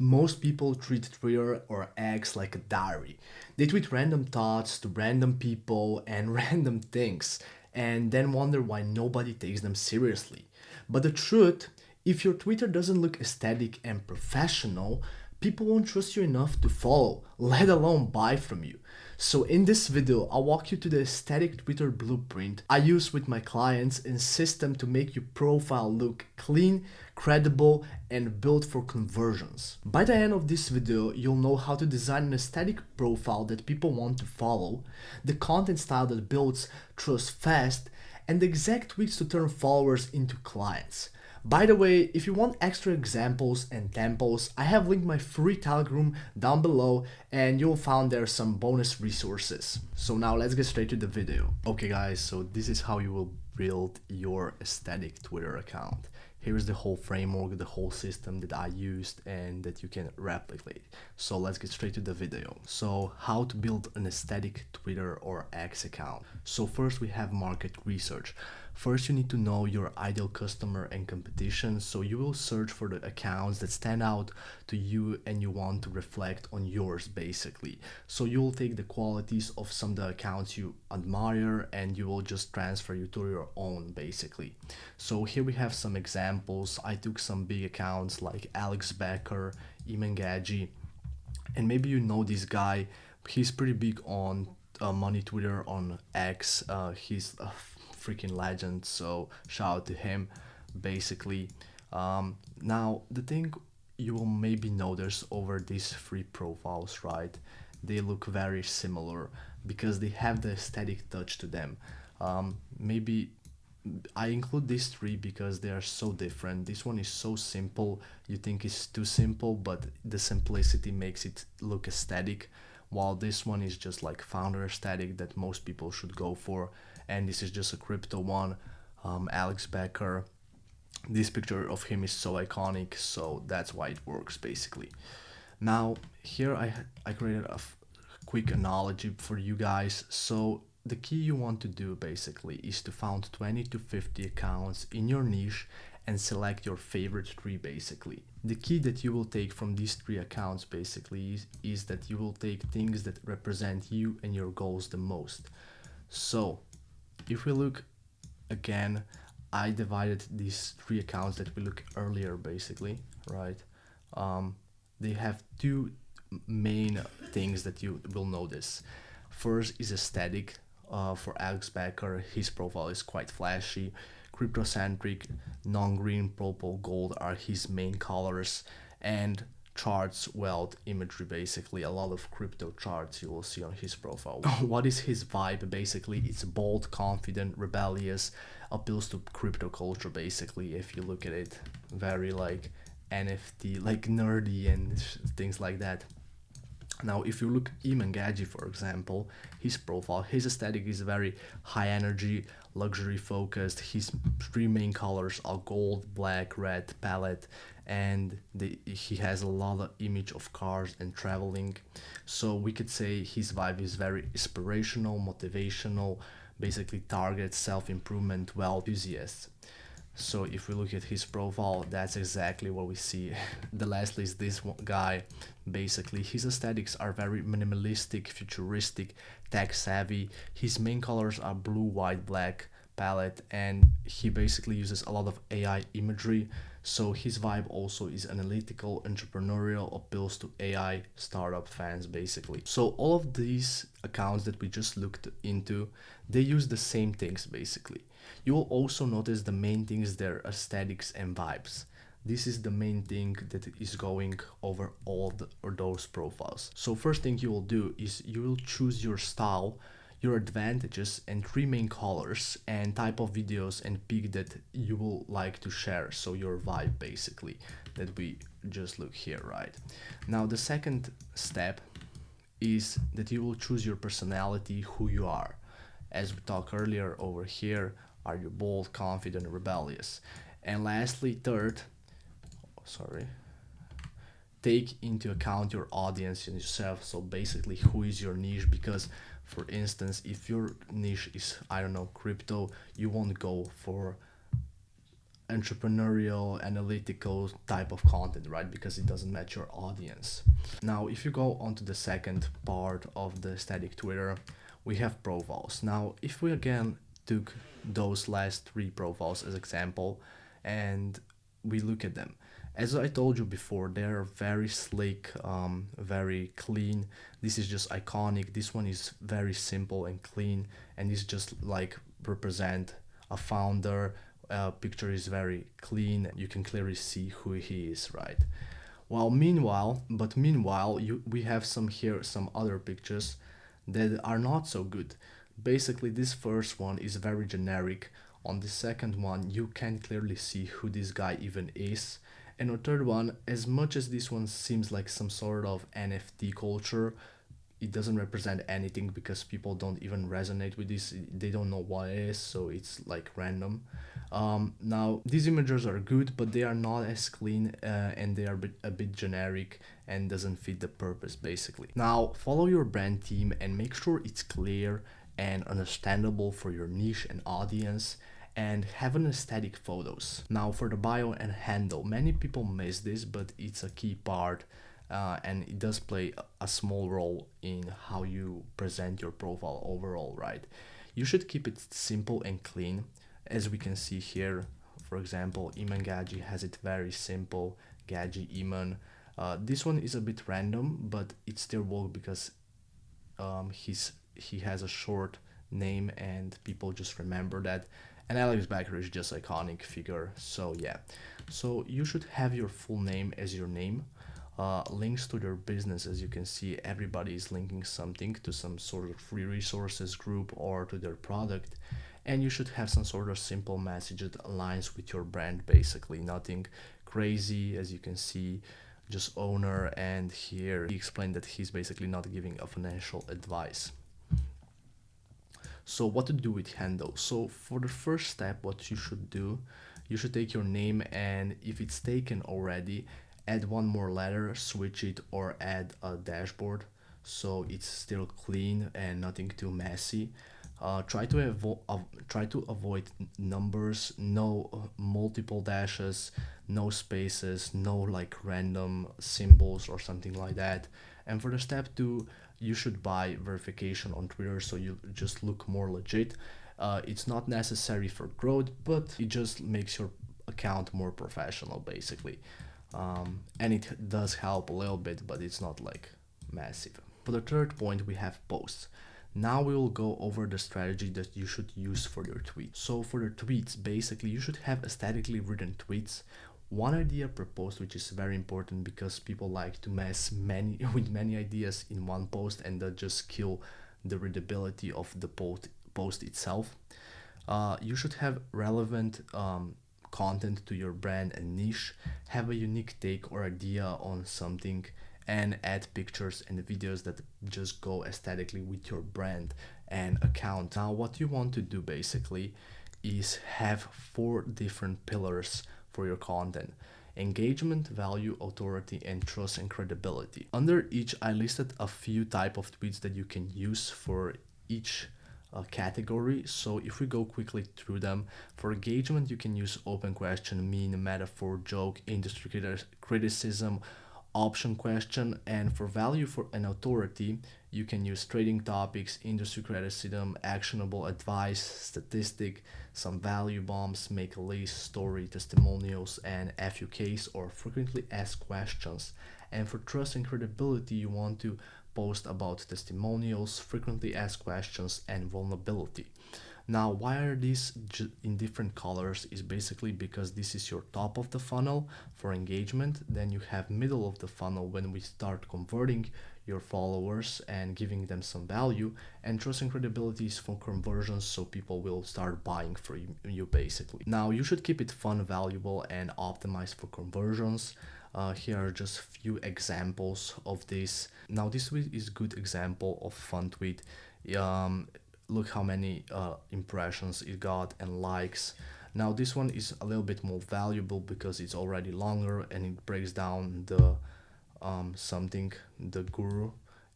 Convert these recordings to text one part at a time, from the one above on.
Most people treat Twitter or X like a diary. They tweet random thoughts to random people and random things, and then wonder why nobody takes them seriously. But the truth, if your Twitter doesn't look aesthetic and professional, people won't trust you enough to follow, let alone buy from you. So in this video, I'll walk you to the aesthetic Twitter blueprint I use with my clients in system to make your profile look clean, credible, and built for conversions. By the end of this video, you'll know how to design an aesthetic profile that people want to follow, the content style that builds trust fast, and the exact tweaks to turn followers into clients. By the way, if you want extra examples and tempos, I have linked my free Telegram down below and you'll find there some bonus resources. So now let's get straight to the video. Okay guys, so this is how you will build your aesthetic Twitter account. Here is the whole framework, the whole system that I used and that you can replicate. So let's get straight to the video. So how to build an aesthetic Twitter or X account. So first we have market research. First, you need to know your ideal customer and competition. So you will search for the accounts that stand out to you and you want to reflect on yours basically. So you will take the qualities of some of the accounts you admire and you will just transfer you to your own basically. So here we have some examples. I took some big accounts like Alex Becker, Iman Gadji, and maybe you know this guy. He's pretty big on money Twitter on X. He's a freaking legend, so shout out to him basically. Now the thing you will maybe notice over these three profiles, right, they look very similar because they have the aesthetic touch to them. Maybe I include these three because they are so different. This one is so simple, you think it's too simple, but the simplicity makes it look aesthetic, while this one is just like founder aesthetic that most people should go for. And this is just a crypto one. Alex Becker, this picture of him is so iconic, so that's why it works basically. Now here I created a quick analogy for you guys. So the key you want to do basically is to find 20 to 50 accounts in your niche and select your favorite three basically. The key that you will take from these three accounts basically is that you will take things that represent you and your goals the most. So if we look again, I divided these three accounts that we look earlier basically, right? They have two main things that you will notice. First is aesthetic. For Alex Becker, his profile is quite flashy. Crypto-centric, non-green, purple, gold are his main colors, and charts, wealth, imagery, basically a lot of crypto charts you will see on his profile. What is his vibe? Basically, it's bold, confident, rebellious, appeals to crypto culture basically. If you look at it, very like NFT, like nerdy and things like that. Now, if you look Iman Gadji, for example, his profile, his aesthetic is very high energy, luxury focused. His three main colors are gold, black, red, palette, and he has a lot of image of cars and traveling. So we could say his vibe is very inspirational, motivational, basically targets self-improvement, well enthusiasts. So if we look at his profile, that's exactly what we see. The lastly is this guy. Basically, his aesthetics are very minimalistic, futuristic, tech savvy. His main colors are blue, white, black palette, and he basically uses a lot of AI imagery. So his vibe also is analytical, entrepreneurial, appeals to AI startup fans basically. So all of these accounts that we just looked into, they use the same things basically. You will also notice the main things, their aesthetics and vibes. This is the main thing that is going over all those profiles. So first thing you will do is you will choose your style, your advantages, and three main colors and type of videos and pic that you will like to share. So your vibe basically that we just look here, right? Now the second step is that you will choose your personality, who you are. As we talked earlier over here, are you bold, confident, rebellious? And lastly, third, take into account your audience and yourself. So basically, who is your niche? Because for instance, if your niche is, I don't know, crypto, you won't go for entrepreneurial, analytical type of content, right? Because it doesn't match your audience. Now, if you go on to the second part of the static Twitter, we have profiles. Now, if we again took those last three profiles as example and we look at them, as I told you before, they're very slick, very clean. This is just iconic. This one is very simple and clean, and it's just like represent a founder. Picture is very clean. You can clearly see who he is, right? Well, meanwhile, we have some other pictures that are not so good. Basically, this first one is very generic. On the second one, you can clearly see who this guy even is. And the third one, as much as this one seems like some sort of NFT culture, it doesn't represent anything because people don't even resonate with this. They don't know what it is, so it's like random. Now these images are good, but they are not as clean, and they are a bit generic and doesn't fit the purpose basically. Now follow your brand theme and make sure it's clear and understandable for your niche and audience, and have an aesthetic photos. Now for the bio and handle, many people miss this, but it's a key part, and it does play a small role in how you present your profile overall, right? You should keep it simple and clean, as we can see here. For example, Iman Gaji has it very simple, Gaji Iman. This one is a bit random, but it still works because he has a short name and people just remember that. And Alex Becker is just iconic figure. So yeah, so you should have your full name as your name. Links to their business, as you can see, everybody is linking something to some sort of free resources group or to their product. And you should have some sort of simple message that aligns with your brand, basically nothing crazy. As you can see, just owner, and here he explained that he's basically not giving a financial advice. So what to do with handle? So for the first step, what you should do, you should take your name, and if it's taken already, add one more letter, switch it, or add a dashboard so it's still clean and nothing too messy. Try to avoid numbers, no multiple dashes, no spaces, no like random symbols or something like that. And for the step two, you should buy verification on Twitter so you just look more legit. It's not necessary for growth, but it just makes your account more professional, basically. And it does help a little bit, but it's not like massive. For the third point, we have posts. Now we will go over the strategy that you should use for your tweets. So for the tweets, basically you should have aesthetically written tweets, one idea per post, which is very important because people like to mess many with many ideas in one post, and that just kill the readability of the post itself. You should have relevant content to your brand and niche, have a unique take or idea on something, and add pictures and videos that just go aesthetically with your brand and account. Now what you want to do basically is have 4 different pillars for your content: engagement, value, authority, and trust and credibility. Under each, I listed a few type of tweets that you can use for each category. So if we go quickly through them, for engagement you can use open question, meme, metaphor, joke, industry criticism, option question. And for value for an authority, you can use trading topics, industry criticism, actionable advice, statistic, some value bombs, make a list, story, testimonials, and FUKs or frequently asked questions. And for trust and credibility, you want to post about testimonials, frequently asked questions, and vulnerability. Now, why are these in different colors is basically because this is your top of the funnel for engagement. Then you have middle of the funnel when we start converting your followers and giving them some value, and trust and credibility is for conversions, so people will start buying for you basically. Now you should keep it fun, valuable, and optimized for conversions. Here are just few examples of this. Now this is good example of fun tweet. Look how many impressions it got and likes. Now this one is a little bit more valuable because it's already longer and it breaks down the the guru.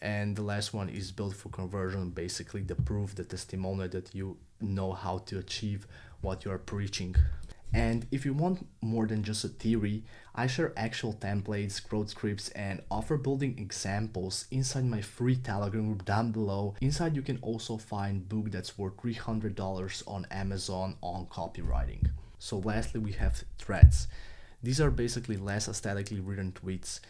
And the last one is built for conversion, basically the proof, the testimonial that you know how to achieve what you are preaching. And if you want more than just a theory, I share actual templates, growth scripts, and offer building examples inside my free Telegram group down below. Inside you can also find book that's worth $300 on Amazon on copywriting. So lastly, we have threads. These are basically less aesthetically written tweets.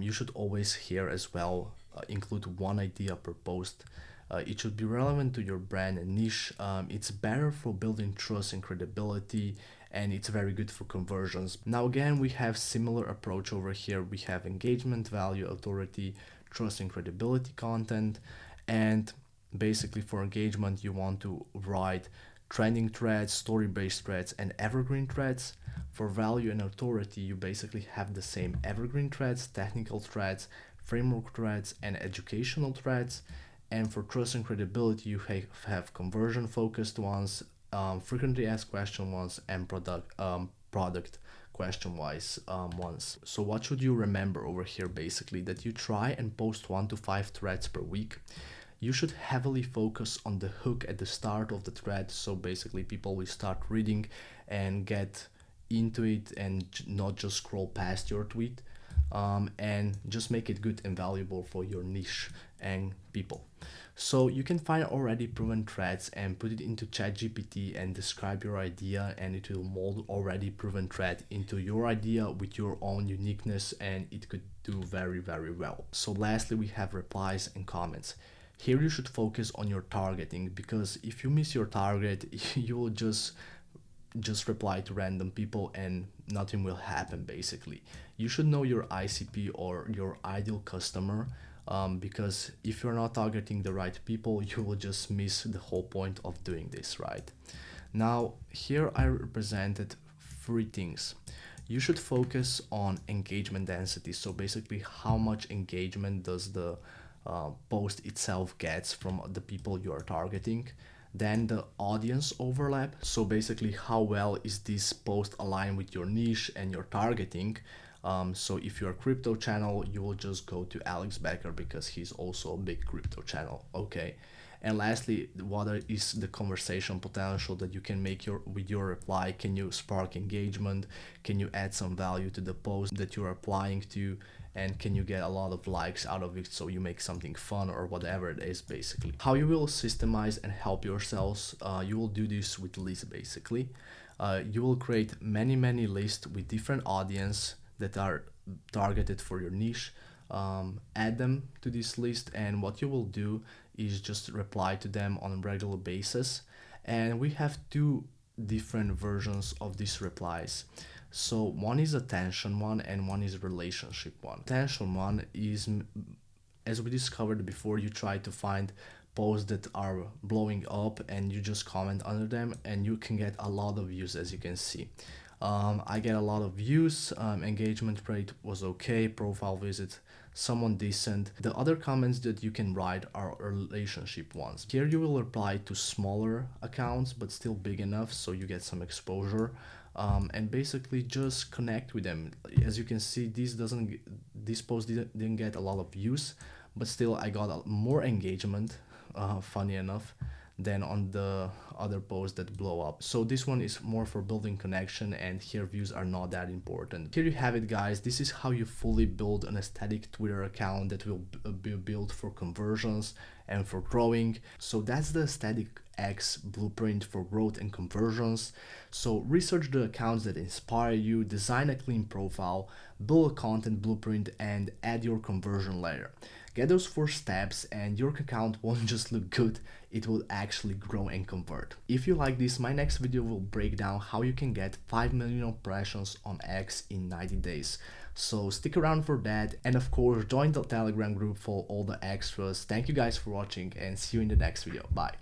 You should always here as well include one idea per post. It should be relevant to your brand and niche. It's better for building trust and credibility, and it's very good for conversions. Now again, we have similar approach over here. We have engagement, value, authority, trust and credibility content. And basically for engagement, you want to write trending threads, story-based threads, and evergreen threads. For value and authority, you basically have the same evergreen threads, technical threads, framework threads, and educational threads. And for trust and credibility, you have conversion focused ones, frequently asked question ones, and product question wise ones. So what should you remember over here? Basically that you try and post 1 to 5 threads per week. You should heavily focus on the hook at the start of the thread, so basically people will start reading and get into it and not just scroll past your tweet. And just make it good and valuable for your niche and people. So you can find already proven threads and put it into ChatGPT and describe your idea, and it will mold already proven thread into your idea with your own uniqueness, and it could do very, very well. So lastly, we have replies and comments. Here you should focus on your targeting, because if you miss your target, you will just reply to random people and nothing will happen. Basically, you should know your ICP or your ideal customer, because if you're not targeting the right people, you will just miss the whole point of doing this, right? Now here I represented 3 things. You should focus on engagement density, so basically how much engagement does the post itself gets from the people you are targeting. Then the audience overlap, so basically how well is this post aligned with your niche and your targeting. So if you're a crypto channel, you will just go to Alex Becker because he's also a big crypto channel. Okay. And lastly, what is the conversation potential that you can make with your reply? Can you spark engagement? Can you add some value to the post that you're applying to? And can you get a lot of likes out of it, so you make something fun or whatever it is? Basically how you will systemize and help yourselves, you will do this with lists. Basically you will create many lists with different audience that are targeted for your niche. Add them to this list, and what you will do is just reply to them on a regular basis. And we have 2 different versions of these replies. So one is attention one and one is relationship one. Attention one is, as we discovered before, you try to find posts that are blowing up and you just comment under them, and you can get a lot of views. As you can see, I get a lot of views. Engagement rate was okay, profile visit someone decent. The other comments that you can write are relationship ones. Here you will reply to smaller accounts but still big enough so you get some exposure, and basically just connect with them. As you can see, this post didn't get a lot of views, but still I got more engagement, funny enough, than on the other posts that blow up. So this one is more for building connection, and here views are not that important. Here you have it, guys. This is how you fully build an aesthetic Twitter account that will be built for conversions and for growing. So that's the Aesthetic X blueprint for growth and conversions. So research the accounts that inspire you, design a clean profile, build a content blueprint, and add your conversion layer. Get those 4 steps and your account won't just look good, it will actually grow and convert. If you like this, my next video will break down how you can get 5 million impressions on X in 90 days. So stick around for that, and of course join the Telegram group for all the extras. Thank you guys for watching, and see you in the next video. Bye.